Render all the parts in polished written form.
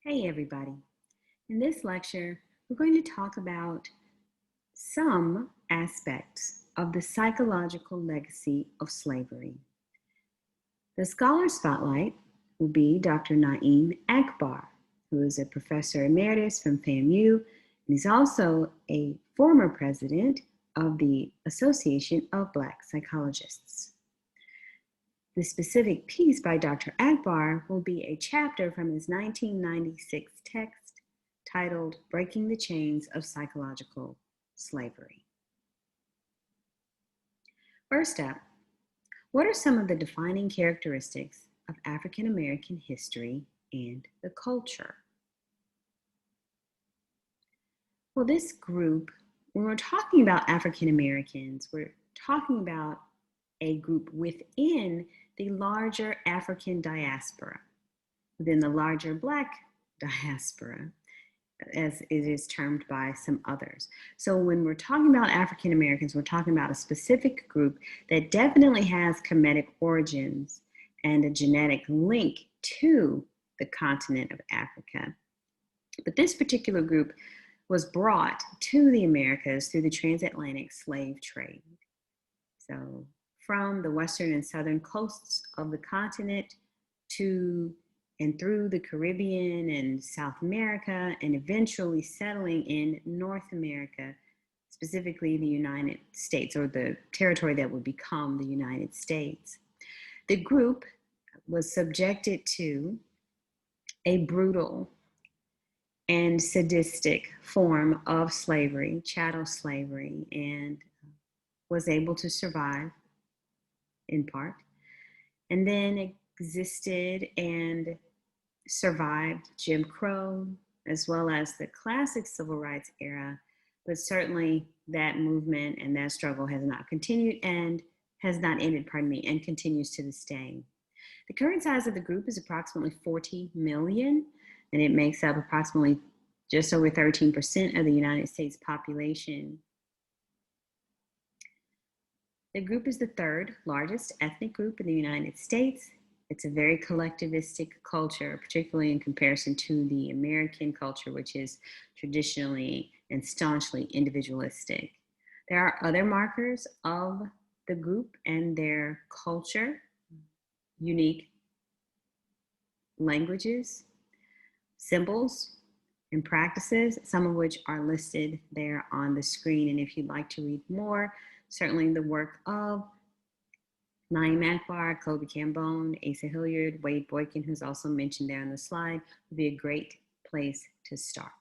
Hey everybody. In this lecture, we're going to talk about some aspects of the psychological legacy of slavery. The scholar spotlight will be Dr. Naim Akbar, who is a professor emeritus from FAMU, and he's also a former president of the Association of Black Psychologists. The specific piece by Dr. Akbar will be a chapter from his 1996 text titled Breaking the Chains of Psychological Slavery. First up, what are some of the defining characteristics of African American history and the culture? Well, this group, when we're talking about African Americans, we're talking about a group within the larger African diaspora, within the larger Black diaspora, as it is termed by some others. So when we're talking about African Americans, we're talking about a specific group that definitely has Kemetic origins and a genetic link to the continent of Africa. But this particular group was brought to the Americas through the transatlantic slave trade. So from the western and southern coasts of the continent to and through the Caribbean and South America, and eventually settling in North America, specifically the United States, or the territory that would become the United States. The group was subjected to a brutal and sadistic form of slavery, chattel slavery, and was able to survive in part, and then existed and survived Jim Crow, as well as the classic civil rights era, but certainly that movement and that struggle has not continued and has not ended, and continues to this day. The current size of the group is approximately 40 million, and it makes up approximately just over 13% of the United States population. The group is the third largest ethnic group in the United States. It's a very collectivistic culture, particularly in comparison to the American culture, which is traditionally and staunchly individualistic. There are other markers of the group and their culture, unique languages, symbols, and practices, some of which are listed there on the screen. And if you'd like to read more, certainly the work of Naim Akbar, Kobe Cambone, Asa Hilliard, Wade Boykin, who's also mentioned there on the slide, would be a great place to start.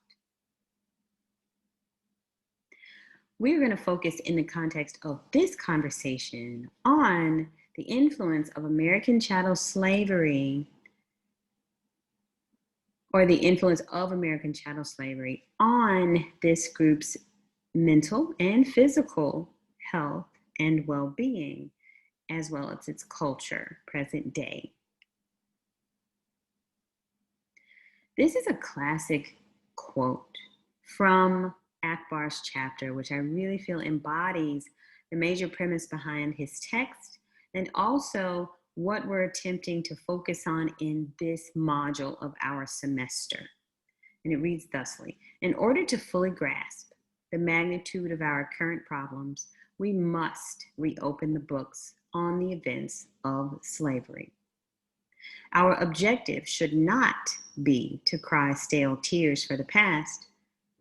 We're going to focus in the context of this conversation on the influence of American chattel slavery, or the influence of American chattel slavery on this group's mental and physical health and well-being, as well as its culture, present day. This is a classic quote from Akbar's chapter, which I really feel embodies the major premise behind his text, and also what we're attempting to focus on in this module of our semester. And it reads thusly: in order to fully grasp the magnitude of our current problems, we must reopen the books on the events of slavery. Our objective should not be to cry stale tears for the past,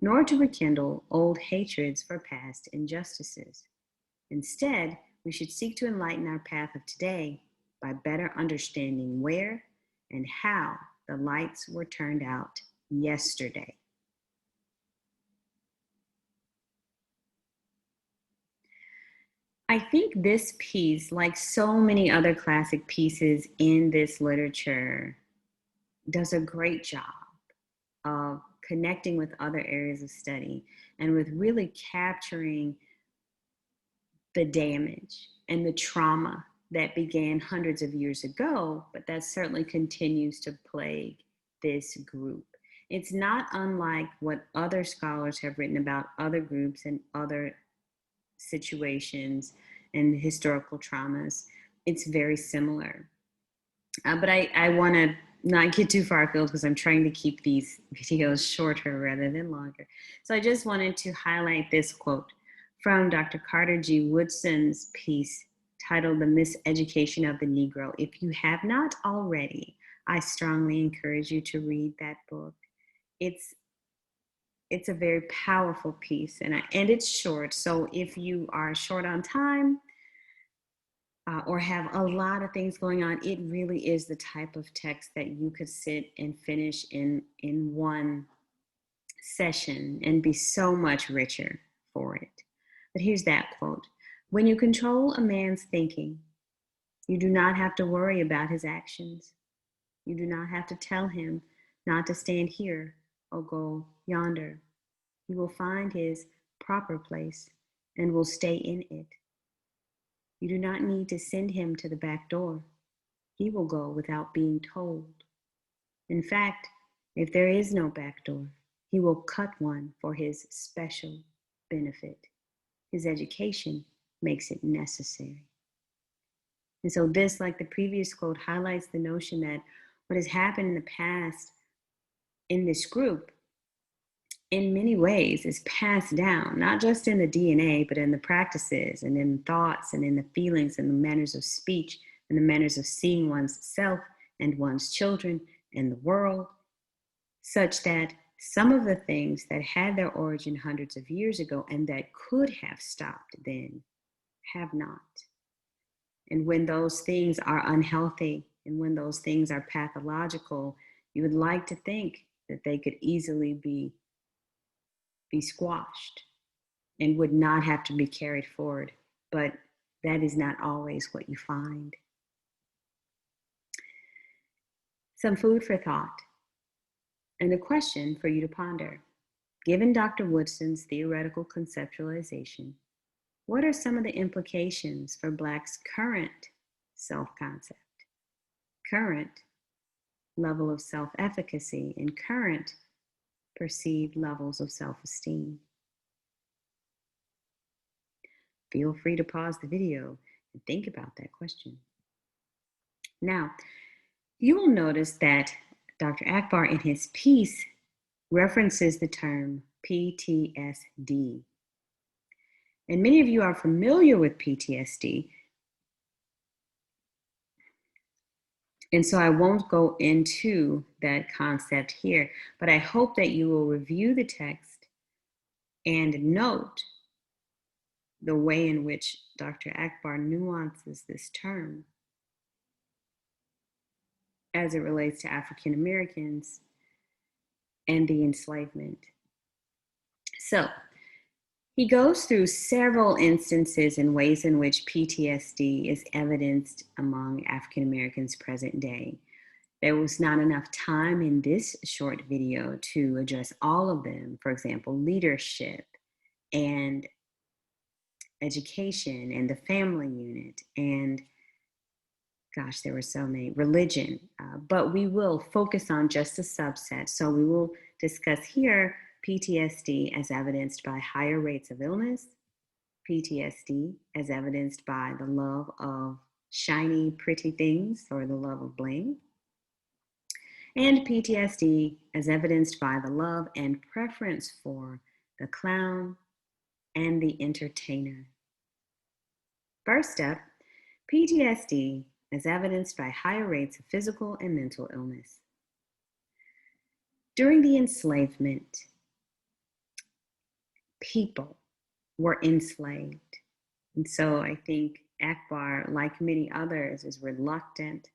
nor to rekindle old hatreds for past injustices. Instead, we should seek to enlighten our path of today by better understanding where and how the lights were turned out yesterday. I think this piece, like so many other classic pieces in this literature, does a great job of connecting with other areas of study and with really capturing the damage and the trauma that began hundreds of years ago, but that certainly continues to plague this group. It's not unlike what other scholars have written about other groups and other situations and historical traumas. It's very similar. But I want to not get too far afield because I'm trying to keep these videos shorter rather than longer. So I just wanted to highlight this quote from Dr. Carter G. Woodson's piece titled The Miseducation of the Negro. If you have not already, I strongly encourage you to read that book. It's a very powerful piece, and it's short. So if you are short on time or have a lot of things going on, it really is the type of text that you could sit and finish in one session and be so much richer for it. But here's that quote. When you control a man's thinking, you do not have to worry about his actions. You do not have to tell him not to stand here or go yonder. He will find his proper place and will stay in it. You do not need to send him to the back door. He will go without being told. In fact, if there is no back door, he will cut one for his special benefit. His education makes it necessary. And so this, like the previous quote, highlights the notion that what has happened in the past in this group in many ways is passed down, not just in the DNA, but in the practices and in thoughts and in the feelings and the manners of speech and the manners of seeing one's self and one's children and the world, such that some of the things that had their origin hundreds of years ago and that could have stopped then have not. And when those things are unhealthy and when those things are pathological, you would like to think that they could easily be squashed and would not have to be carried forward. But that is not always what you find. Some food for thought and a question for you to ponder. Given Dr. Woodson's theoretical conceptualization, what are some of the implications for Blacks' current self-concept, current level of self-efficacy, and current perceived levels of self-esteem? Feel free to pause the video and think about that question. Now, you will notice that Dr. Akbar in his piece references the term PTSD. And many of you are familiar with PTSD. And so I won't go into that concept here, but I hope that you will review the text and note the way in which Dr. Akbar nuances this term as it relates to African Americans and the enslavement. So he goes through several instances and ways in which PTSD is evidenced among African Americans present day. There was not enough time in this short video to address all of them. For example, leadership and education and the family unit and gosh, there were so many, religion, but we will focus on just a subset. So we will discuss here PTSD as evidenced by higher rates of illness, PTSD as evidenced by the love of shiny, pretty things or the love of bling, and PTSD as evidenced by the love and preference for the clown and the entertainer. First up, PTSD as evidenced by higher rates of physical and mental illness. During the enslavement, people were enslaved. And so I think Akbar, like many others, is reluctant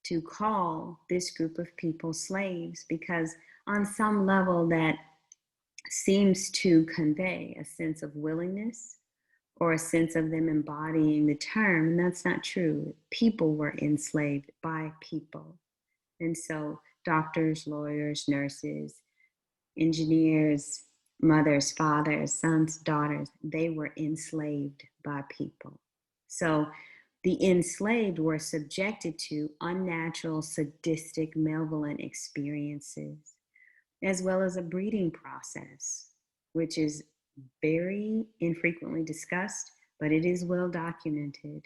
to call this group of people slaves because on some level that seems to convey a sense of willingness or a sense of them embodying the term, and that's not true. People were enslaved by people. And so doctors, lawyers, nurses, engineers, mothers, fathers, sons, daughters, they were enslaved by people. So the enslaved were subjected to unnatural, sadistic, malevolent experiences, as well as a breeding process, which is very infrequently discussed, but it is well documented.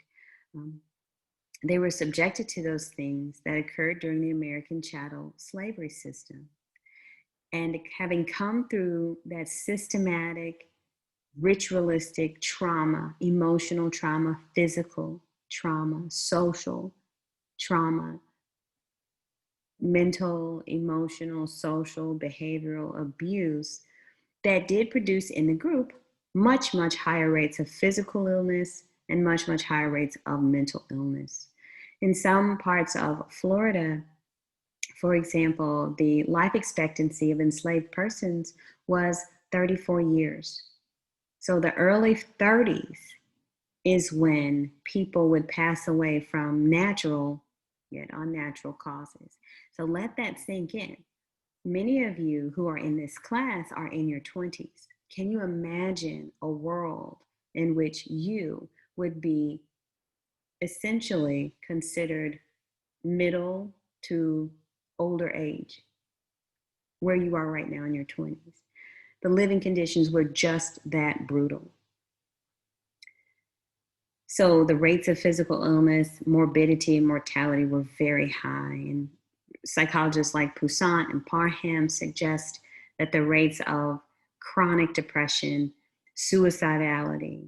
they were subjected to those things that occurred during the American chattel slavery system. And having come through that systematic, ritualistic trauma, emotional trauma, physical trauma, social trauma, mental, emotional, social, behavioral abuse, that did produce in the group much, much higher rates of physical illness and much, much higher rates of mental illness. In some parts of Florida, for example, the life expectancy of enslaved persons was 34 years. So the early 30s is when people would pass away from natural yet unnatural causes. So let that sink in. Many of you who are in this class are in your 20s. Can you imagine a world in which you would be essentially considered middle to older age, where you are right now in your 20s? The living conditions were just that brutal. So the rates of physical illness, morbidity, and mortality were very high. And psychologists like Poussin and Parham suggest that the rates of chronic depression, suicidality,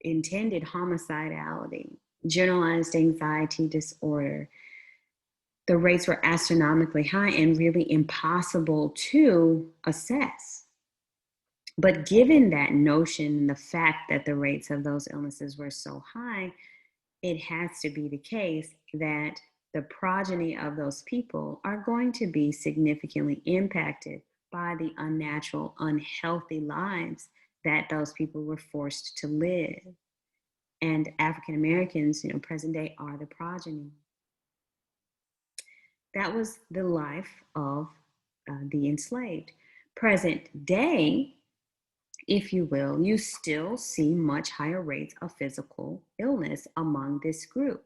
intended homicidality, generalized anxiety disorder, the rates were astronomically high and really impossible to assess. But given that notion and the fact that the rates of those illnesses were so high, it has to be the case that the progeny of those people are going to be significantly impacted by the unnatural, unhealthy lives that those people were forced to live. And African Americans, present day, are the progeny. That was the life of the enslaved. Present day, if you will, you still see much higher rates of physical illness among this group.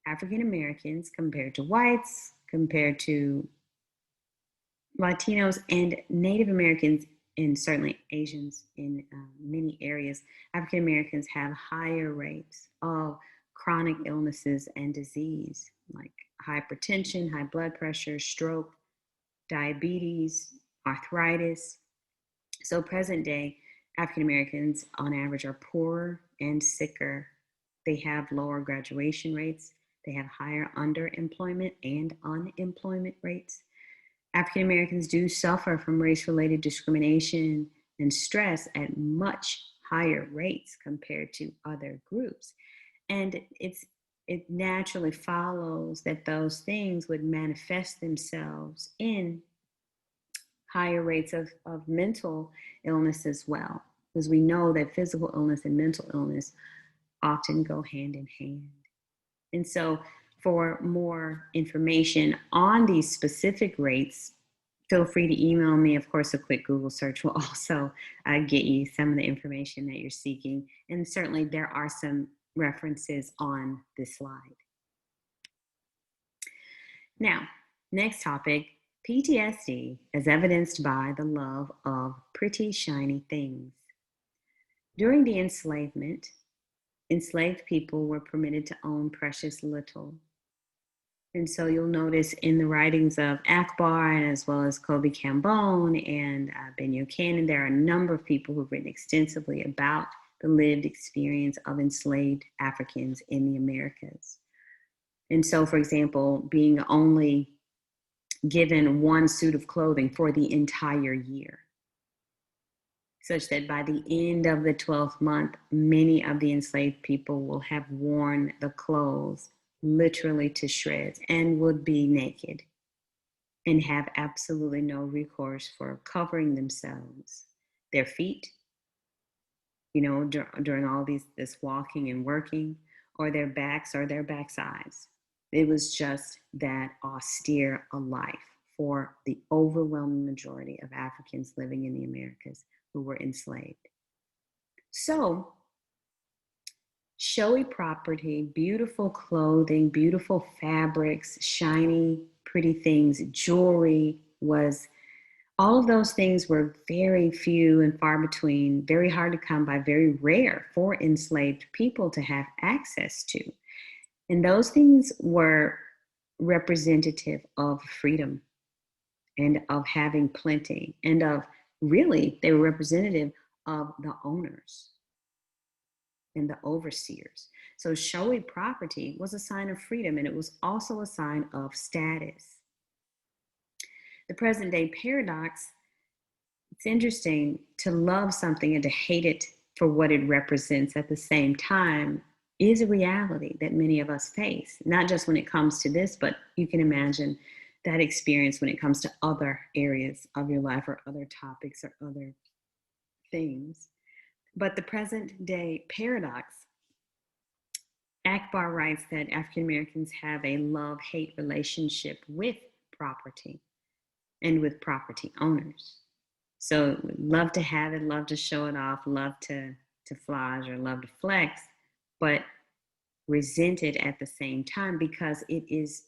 African Americans compared to whites, compared to Latinos and Native Americans, and certainly Asians in many areas, African Americans have higher rates of chronic illnesses and disease like hypertension, high blood pressure, stroke, diabetes, arthritis. So present day, African Americans on average are poorer and sicker. They have lower graduation rates. They have higher underemployment and unemployment rates. African Americans do suffer from race-related discrimination and stress at much higher rates compared to other groups. And it naturally follows that those things would manifest themselves in higher rates of mental illness as well, because we know that physical illness and mental illness often go hand in hand. And so for more information on these specific rates, feel free to email me. Of course, a quick Google search will also get you some of the information that you're seeking. And certainly there are some references on this slide. Now, next topic, PTSD as evidenced by the love of pretty shiny things. During the enslavement, enslaved people were permitted to own precious little. And so you'll notice in the writings of Akbar, and as well as Kobe Cambone and Ben Buchanan, there are a number of people who've written extensively about the lived experience of enslaved Africans in the Americas. And so, for example, being only given one suit of clothing for the entire year, such that by the end of the 12th month, many of the enslaved people will have worn the clothes literally to shreds and would be naked and have absolutely no recourse for covering themselves, their feet, during all this walking and working, or their backs or their backsides. It was just that austere a life for the overwhelming majority of Africans living in the Americas who were enslaved. So, showy property, beautiful clothing, beautiful fabrics, shiny, pretty things, jewelry was All of those things were very few and far between, very hard to come by, very rare for enslaved people to have access to. And those things were representative of freedom and of having plenty, and of really, they were representative of the owners and the overseers. So showy property was a sign of freedom, and it was also a sign of status. The present day paradox, it's interesting to love something and to hate it for what it represents at the same time, is a reality that many of us face, not just when it comes to this, but you can imagine that experience when it comes to other areas of your life or other topics or other things. But the present day paradox, Akbar writes that African Americans have a love-hate relationship with property and with property owners. So love to have it, love to show it off, love to flaunt or love to flex, but resent it at the same time because it is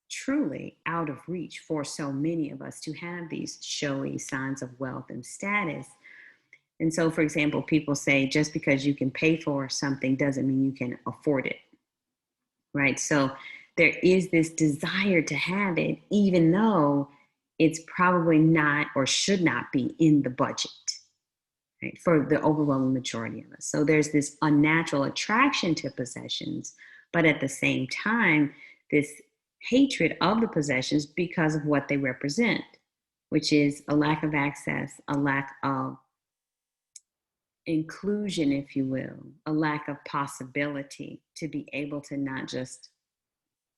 truly out of reach for so many of us to have these showy signs of wealth and status. And so, for example, people say just because you can pay for something doesn't mean you can afford it, right? So there is this desire to have it, even though it's probably not or should not be in the budget, right, for the overwhelming majority of us. So there's this unnatural attraction to possessions, but at the same time, this hatred of the possessions because of what they represent, which is a lack of access, a lack of inclusion, if you will, a lack of possibility to be able to not just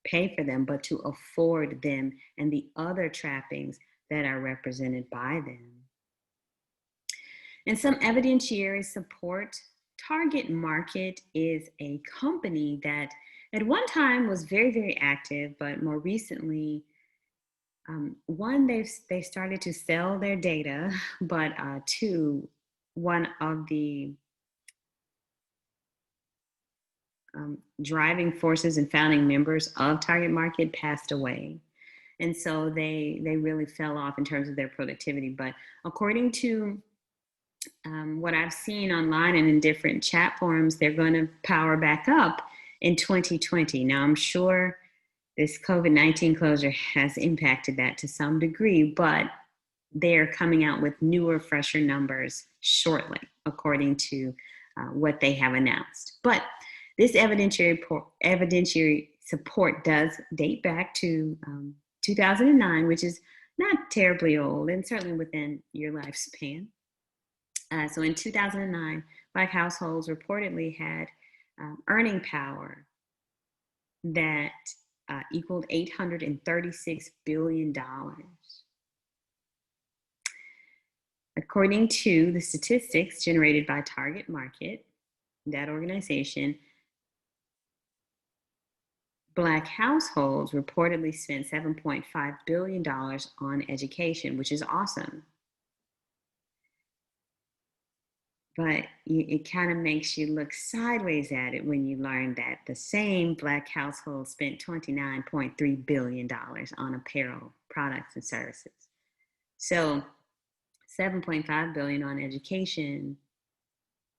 pay for them, but to afford them and the other trappings that are represented by them. And some evidentiary support. Target Market is a company that at one time was very, very active, but more recently, one, they started to sell their data, but two, one of the driving forces and founding members of Target Market passed away. And so they really fell off in terms of their productivity. But according to what I've seen online and in different chat forums, they're going to power back up in 2020. Now, I'm sure this COVID-19 closure has impacted that to some degree, but they're coming out with newer, fresher numbers shortly, according to what they have announced. But this evidentiary support does date back to 2009, which is not terribly old and certainly within your lifespan. So in 2009, Black households reportedly had earning power that equaled $836 billion. According to the statistics generated by Target Market, that organization, Black households reportedly spent $7.5 billion on education, which is awesome. But it kind of makes you look sideways at it when you learn that the same Black household spent $29.3 billion on apparel, products, and services. So $7.5 billion on education,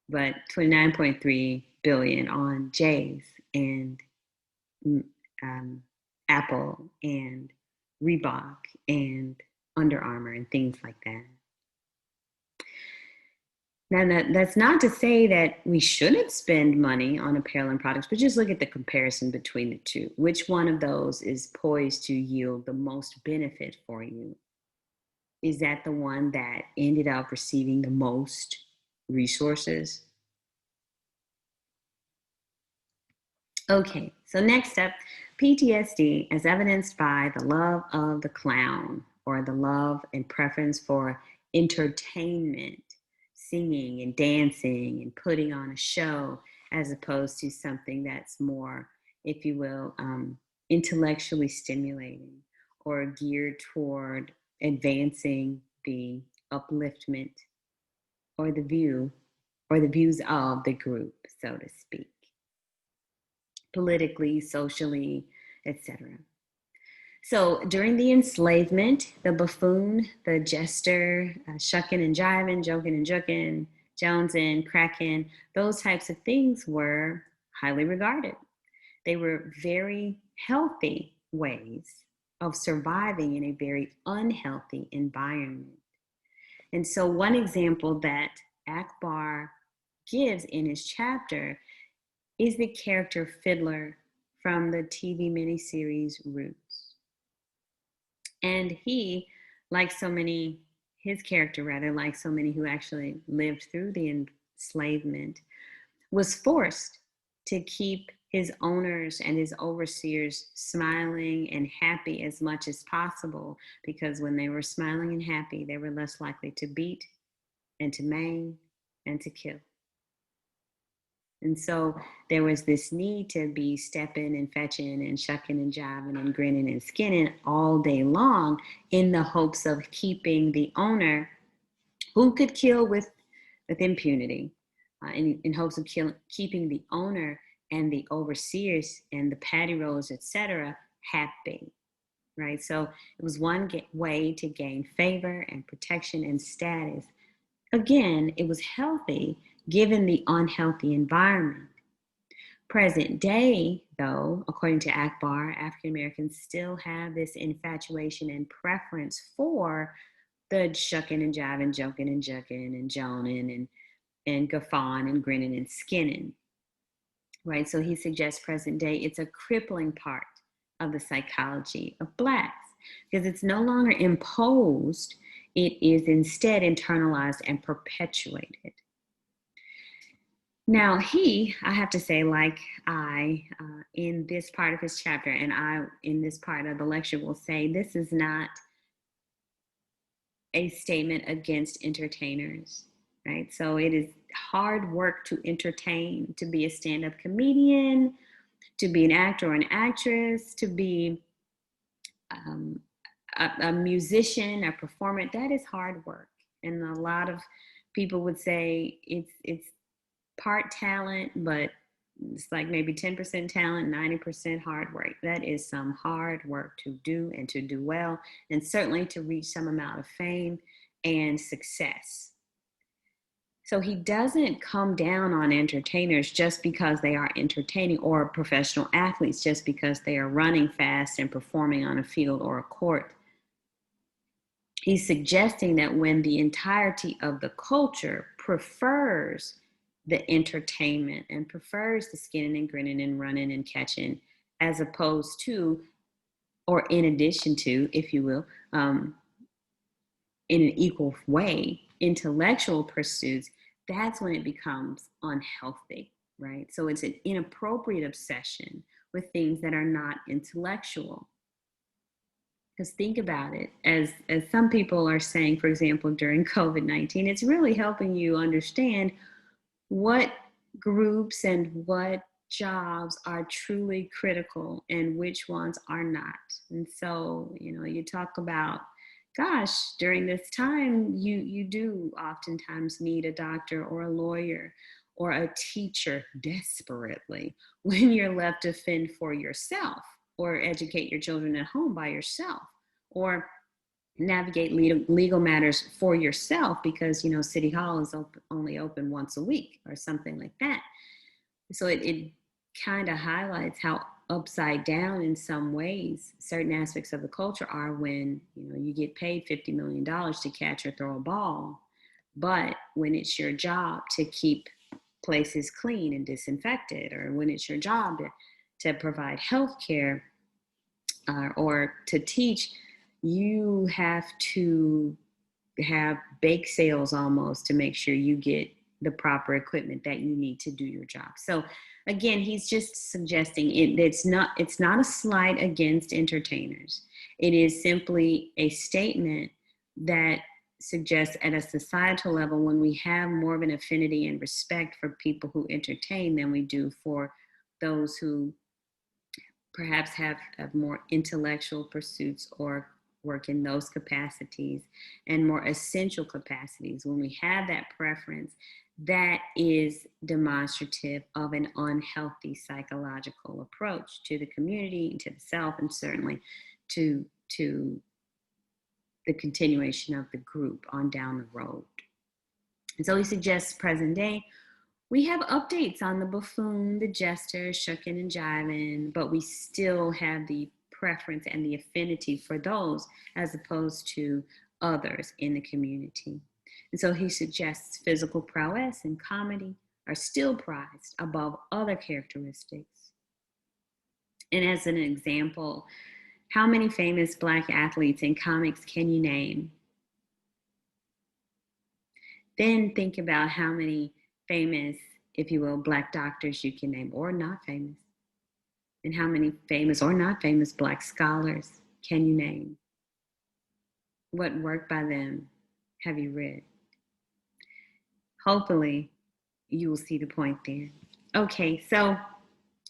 but $29.3 billion on J's and Apple and Reebok and Under Armour and things like that. Now, that's not to say that we shouldn't spend money on apparel and products, but just look at the comparison between the two. Which one of those is poised to yield the most benefit for you? Is that the one that ended up receiving the most resources? Okay, so next up, PTSD as evidenced by the love of the clown, or the love and preference for entertainment, singing and dancing and putting on a show, as opposed to something that's more, if you will, intellectually stimulating or geared toward advancing the upliftment or the view or the views of the group, so to speak, politically, socially, etc. So during the enslavement, the buffoon, the jester, shucking and jiving, joking and jooking, jonesing, cracking, those types of things were highly regarded. They were very healthy ways of surviving in a very unhealthy environment. And so, one example that Akbar gives in his chapter is the character Fiddler from the TV miniseries Roots. And he, like so many, his character rather, like so many who actually lived through the enslavement, was forced to keep his owners and his overseers smiling and happy as much as possible, because when they were smiling and happy, they were less likely to beat and to maim and to kill. And so there was this need to be stepping and fetching and shucking and jiving and grinning and skinning all day long in the hopes of keeping the owner, who could kill with impunity, in hopes of keeping the owner and the overseers and the patty rollers, etc., happy, right? So it was one way to gain favor and protection and status. Again, it was healthy given the unhealthy environment. Present day, though, according to Akbar, African Americans still have this infatuation and preference for the shucking and jiving, joking and jucking and joning and guffawing and grinning and skinning, right? So he suggests present day, it's a crippling part of the psychology of Blacks because it's no longer imposed, it is instead internalized and perpetuated. Now, I have to say, like in this part of his chapter, and I, in this part of the lecture, will say this is not a statement against entertainers, right? So it is hard work to entertain, to be a stand-up comedian, to be an actor or an actress, to be a musician, a performer. That is hard work, and a lot of people would say it's part talent, but it's like maybe 10% talent, 90% hard work. That is some hard work to do and to do well, and certainly to reach some amount of fame and success. So he doesn't come down on entertainers just because they are entertaining, or professional athletes just because they are running fast and performing on a field or a court. He's suggesting that when the entirety of the culture prefers the entertainment and prefers the skinning and grinning and running and catching, as opposed to, or in addition to, if you will, in an equal way, intellectual pursuits, that's when it becomes unhealthy, right? So it's an inappropriate obsession with things that are not intellectual. Because think about it, as some people are saying, for example, during COVID-19, it's really helping you understand what groups and what jobs are truly critical and which ones are not. And so, you talk about, gosh, during this time, you do oftentimes need a doctor or a lawyer or a teacher desperately when you're left to fend for yourself, or educate your children at home by yourself, or navigate legal matters for yourself because City Hall is only open once a week or something like that. So it kind of highlights how upside down in some ways certain aspects of the culture are when you get paid $50 million to catch or throw a ball, but when it's your job to keep places clean and disinfected, or when it's your job to provide health care or to teach, you have to have bake sales almost to make sure you get the proper equipment that you need to do your job. So again, he's just suggesting it's not a slight against entertainers. It is simply a statement that suggests at a societal level, when we have more of an affinity and respect for people who entertain than we do for those who perhaps have more intellectual pursuits or work in those capacities and more essential capacities, when we have that preference, that is demonstrative of an unhealthy psychological approach to the community, to the self, and certainly to the continuation of the group on down the road. And so he suggests present day, we have updates on the buffoon, the jester, shucking and jiving, but we still have the preference and the affinity for those as opposed to others in the community. And so he suggests physical prowess and comedy are still prized above other characteristics. And as an example, how many famous Black athletes in comics can you name? Then think about how many famous, if you will, Black doctors you can name, or not famous. And how many famous or not famous Black scholars can you name? What work by them have you read? Hopefully, you will see the point there. Okay, so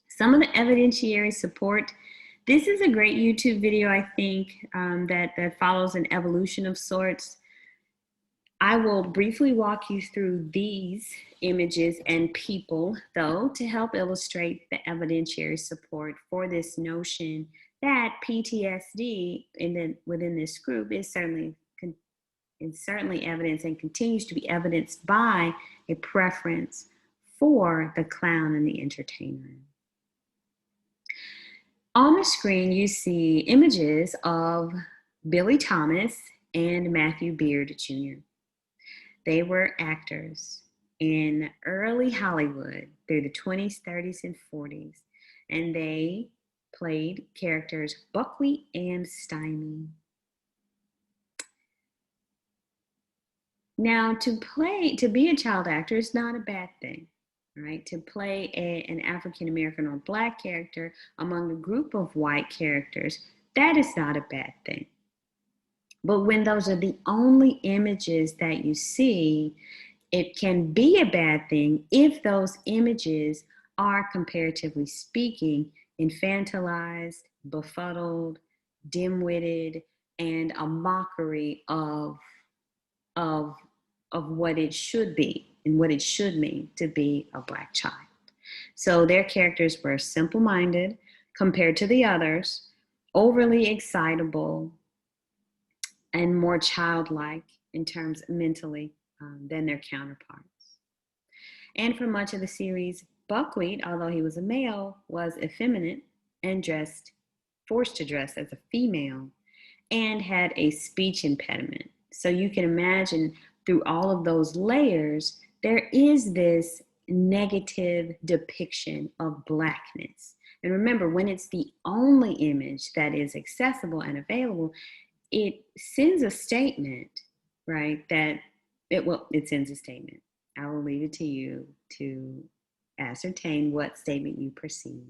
some of the evidentiary support. This is a great YouTube video, I think, that follows an evolution of sorts. I will briefly walk you through these images and people, though, to help illustrate the evidentiary support for this notion that PTSD within this group is certainly evidenced and continues to be evidenced by a preference for the clown and the entertainer. On the screen, you see images of Billy Thomas and Matthew Beard Jr. They were actors in early Hollywood through the 20s, 30s, and 40s, and they played characters Buckwheat and Stymie. Now, to be a child actor is not a bad thing, right? To play an African-American or Black character among a group of white characters, that is not a bad thing. But when those are the only images that you see, it can be a bad thing if those images are, comparatively speaking, infantilized, befuddled, dim-witted, and a mockery of what it should be and what it should mean to be a Black child. So their characters were simple-minded compared to the others, overly excitable, and more childlike in terms mentally than their counterparts. And for much of the series, Buckwheat, although he was a male, was effeminate and forced to dress as a female, and had a speech impediment. So you can imagine through all of those layers, there is this negative depiction of Blackness. And remember, when it's the only image that is accessible and available, it sends a statement, right? It sends a statement. I will leave it to you to ascertain what statement you perceive.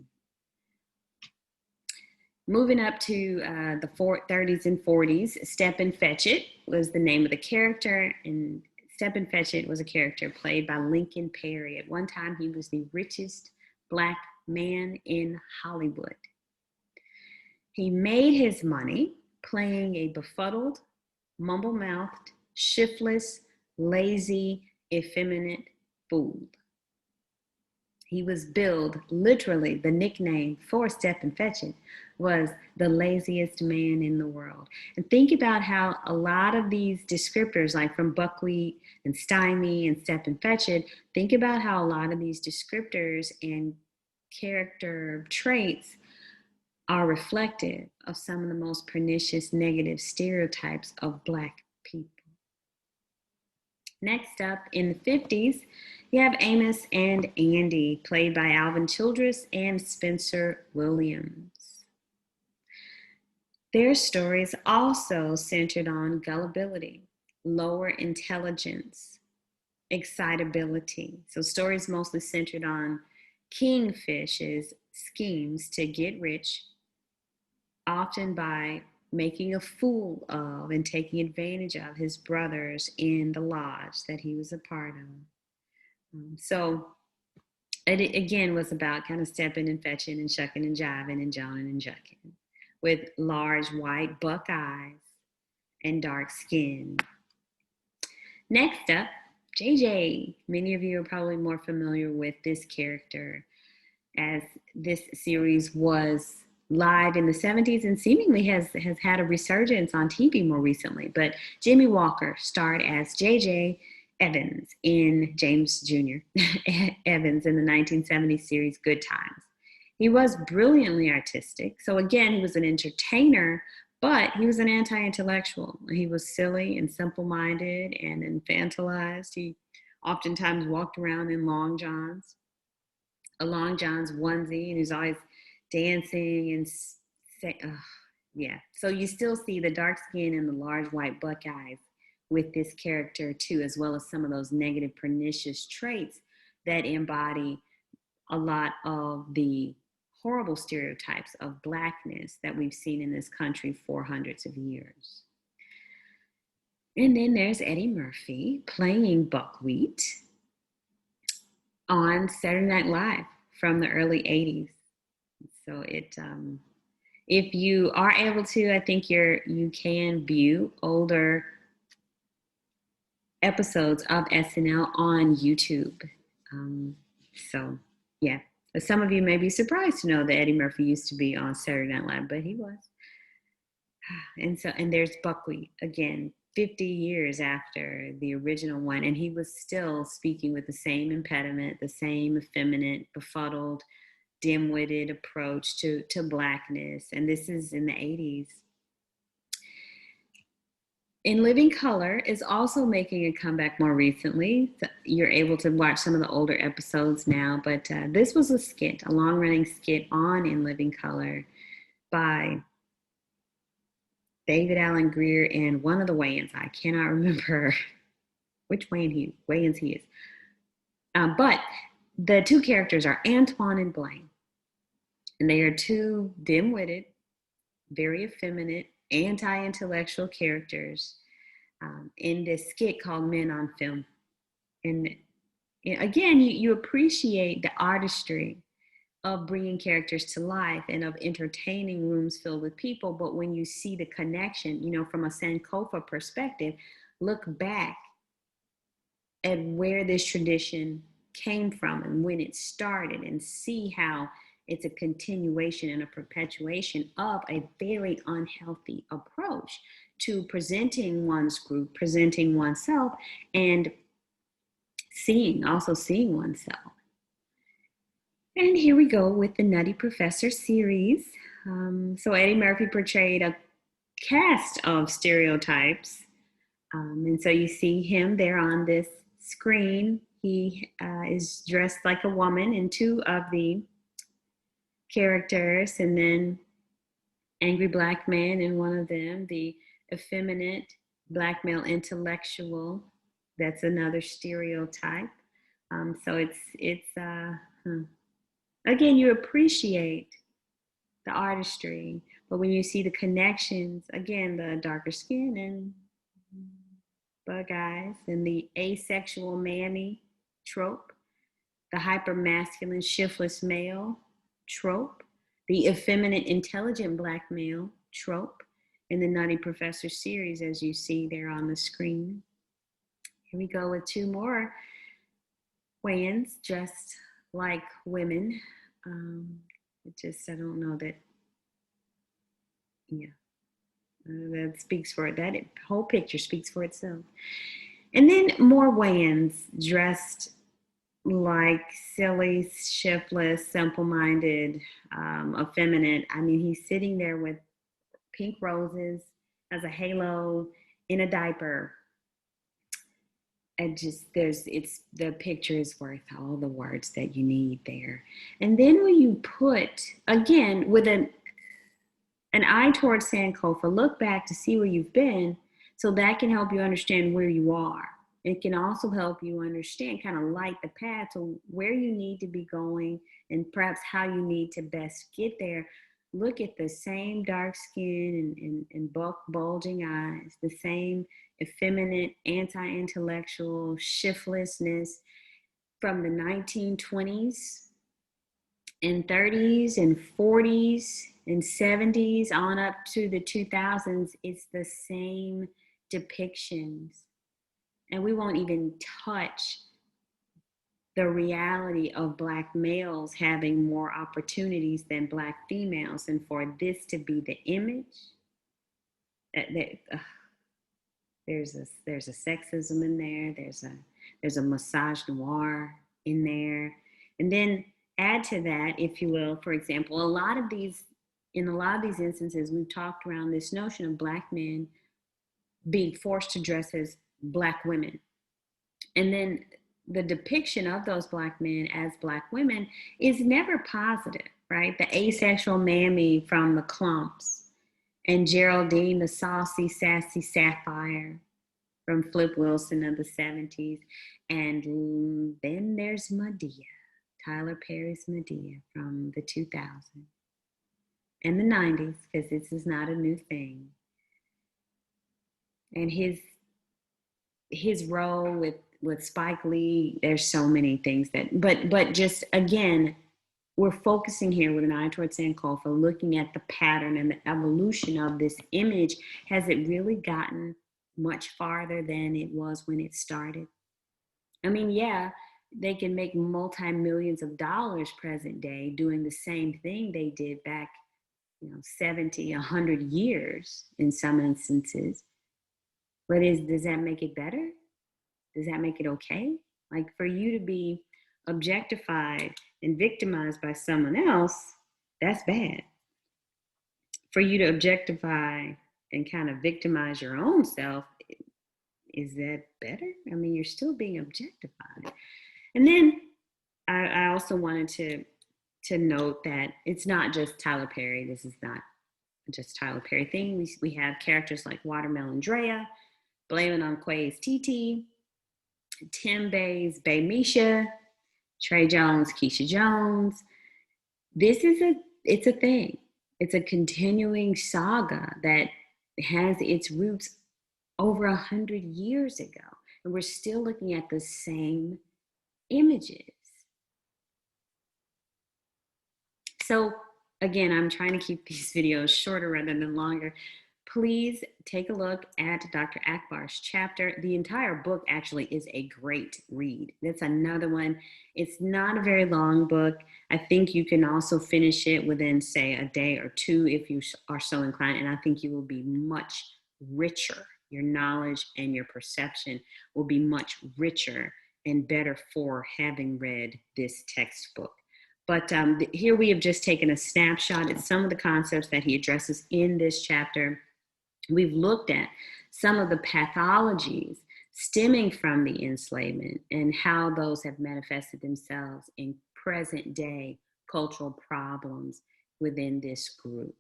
Moving up to the 30s and 40s, Step and Fetch It was the name of the character, and Step and Fetch It was a character played by Lincoln Perry. At one time, he was the richest Black man in Hollywood. He made his money playing a befuddled, mumble-mouthed, shiftless, lazy, effeminate fool. He was billed, literally, the nickname for Step and Fetch It was the laziest man in the world. And think about how a lot of these descriptors, like from Buckwheat and Stymie and Step and Fetch It, think about how a lot of these descriptors and character traits are reflective of some of the most pernicious negative stereotypes of Black people. Next up, in the 50s, you have Amos and Andy, played by Alvin Childress and Spencer Williams. Their stories also centered on gullibility, lower intelligence, excitability. So stories mostly centered on Kingfish's schemes to get rich, often by making a fool of and taking advantage of his brothers in the lodge that he was a part of. So it again was about kind of stepping and fetching and shucking and jiving and joning and jucking with large white buck eyes and dark skin. Next up, JJ. Many of you are probably more familiar with this character, as this series was live in the 70s and seemingly has had a resurgence on TV more recently. But Jimmy Walker starred as J.J. Evans in James Jr. Evans in the 1970s series Good Times. He was brilliantly artistic. So again, he was an entertainer, but he was an anti-intellectual. He was silly and simple-minded and infantilized. He oftentimes walked around in a long johns onesie, and he's always dancing and say, oh, yeah. So you still see the dark skin and the large white buck eyes with this character too, as well as some of those negative, pernicious traits that embody a lot of the horrible stereotypes of Blackness that we've seen in this country for hundreds of years. And then there's Eddie Murphy playing Buckwheat on Saturday Night Live from the early 80s. So if you are able to, I think you can view older episodes of SNL on YouTube. So yeah, but some of you may be surprised to know that Eddie Murphy used to be on Saturday Night Live, but he was. And there's Buckwheat again, 50 years after the original one, and he was still speaking with the same impediment, the same effeminate, befuddled, dim-witted approach to Blackness. And this is in the 80s. In Living Color is also making a comeback more recently. You're able to watch some of the older episodes now, but this was a skit, a long-running skit on In Living Color by David Allen Greer and one of the Wayans. I cannot remember which Wayans he is. But the two characters are Antoine and Blaine. And they are two dim-witted, very effeminate, anti-intellectual characters in this skit called Men on Film. And again, you appreciate the artistry of bringing characters to life and of entertaining rooms filled with people. But when you see the connection, from a Sankofa perspective, look back at where this tradition came from and when it started, and see how it's a continuation and a perpetuation of a very unhealthy approach to presenting one's group, presenting oneself, and also seeing oneself. And here we go with the Nutty Professor series. So Eddie Murphy portrayed a cast of stereotypes. And so you see him there on this screen. He is dressed like a woman in two of the characters, and then angry black man in one of them, the effeminate black male intellectual. That's another stereotype. So again, you appreciate the artistry, but when you see the connections, again, the darker skin and bug eyes, and the asexual mammy trope, the hyper-masculine shiftless male trope, the effeminate intelligent black male trope in the Nutty Professor series, as you see there on the screen. Here we go with two more Wayans dressed like women. I don't know that, that speaks for it. That whole picture speaks for itself. And then more Wayans dressed like silly, shiftless, simple-minded, effeminate. I mean, he's sitting there with pink roses, has a halo, in a diaper. And the picture is worth all the words that you need there. And then when you put, again, with an eye towards Sankofa, look back to see where you've been, so that can help you understand where you are. It can also help you understand, kind of light the path to where you need to be going and perhaps how you need to best get there. Look at the same dark skin and bulging eyes, the same effeminate, anti-intellectual shiftlessness from the 1920s and 30s and 40s and 70s on up to the 2000s. It's the same depictions. And we won't even touch the reality of Black males having more opportunities than Black females, and for this to be the image, that there's a sexism in there. There's a misogynoir in there, and then add to that, if you will, for example, in a lot of these instances, we've talked around this notion of Black men being forced to dress as Black women, and then the depiction of those Black men as Black women is never positive, right? The asexual mammy from the Clumps, and Geraldine, the saucy, sassy sapphire from Flip Wilson of the 70s. And then there's Madea, Tyler Perry's Madea from the 2000s and the 90s, because this is not a new thing. And his role with Spike Lee, there's so many things but just again, we're focusing here with an eye towards Sankofa, looking at the pattern and the evolution of this image. Has it really gotten much farther than it was when it started? I mean, yeah, they can make multi-millions of dollars present day doing the same thing they did back, 70, 100 years in some instances. But does that make it better? Does that make it okay? Like, for you to be objectified and victimized by someone else, that's bad. For you to objectify and kind of victimize your own self, is that better? I mean, you're still being objectified. And then I also wanted to note that it's not just Tyler Perry. This is not just Tyler Perry thing. We have characters like Watermelon Drea, Blame It on Quay's TT, Tim Bay's Bay Misha, Trey Jones, Keisha Jones. It's a thing. It's a continuing saga that has its roots over 100 years ago. And we're still looking at the same images. So again, I'm trying to keep these videos shorter rather than longer. Please take a look at Dr. Akbar's chapter. The entire book actually is a great read. That's another one. It's not a very long book. I think you can also finish it within, say, a day or two if you are so inclined, and I think you will be much richer. Your knowledge and your perception will be much richer and better for having read this textbook. But here we have just taken a snapshot at some of the concepts that he addresses in this chapter. We've looked at some of the pathologies stemming from the enslavement and how those have manifested themselves in present day cultural problems within this group.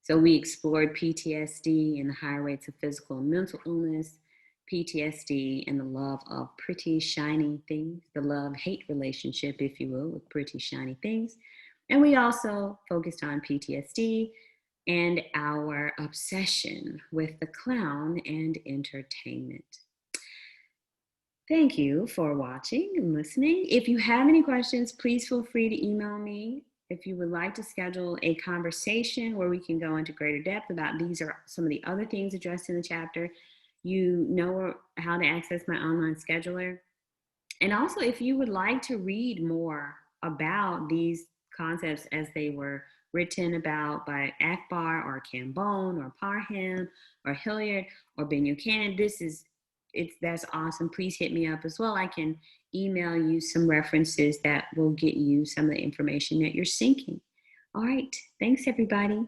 So we explored PTSD and the high rates of physical and mental illness, PTSD and the love of pretty, shiny things, the love-hate relationship, if you will, with pretty, shiny things. And we also focused on PTSD and our obsession with the clown and entertainment. Thank you for watching and listening. If you have any questions, please feel free to email me. If you would like to schedule a conversation where we can go into greater depth about these or some of the other things addressed in the chapter, you know how to access my online scheduler. And also, if you would like to read more about these concepts as they were written about by Akbar or Cambone or Parham or Hilliard or Ben Buchanan, that's awesome. Please hit me up as well. I can email you some references that will get you some of the information that you're seeking. All right. Thanks, everybody.